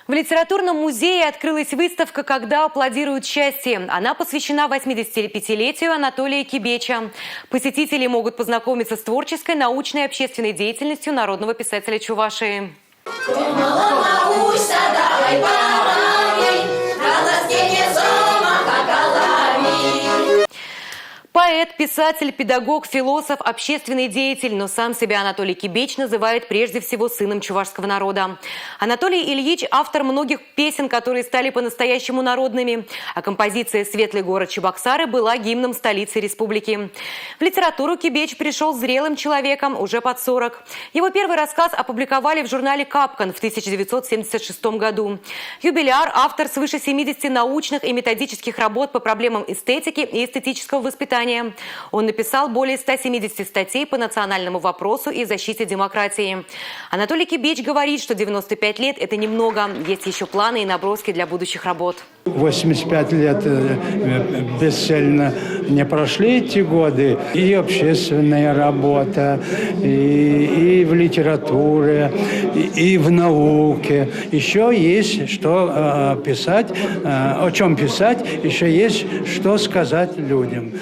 В литературном музее открылась выставка «Когда аплодируют счастье». Она посвящена 85-летию Анатолия Кибеча. Посетители могут познакомиться с творческой, научной и общественной деятельностью народного писателя Чувашии. Поэт, писатель, педагог, философ, общественный деятель, но сам себя Анатолий Кибеч называет прежде всего сыном чувашского народа. Анатолий Ильич – автор многих песен, которые стали по-настоящему народными, а композиция «Светлый город Чебоксары» была гимном столицы республики. В литературу Кибеч пришел зрелым человеком, уже под 40. Его первый рассказ опубликовали в журнале «Капкан» в 1976 году. Юбиляр – автор свыше 70 научных и методических работ по проблемам эстетики и эстетического воспитания. Он написал более 170 статей по национальному вопросу и защите демократии. Анатолий Кибеч говорит, что 95 лет – это немного. Есть еще планы и наброски для будущих работ. 85 лет бесцельно не прошли эти годы. И общественная работа, и в литературе, и в науке. Еще есть что писать, о чем писать, еще есть что сказать людям.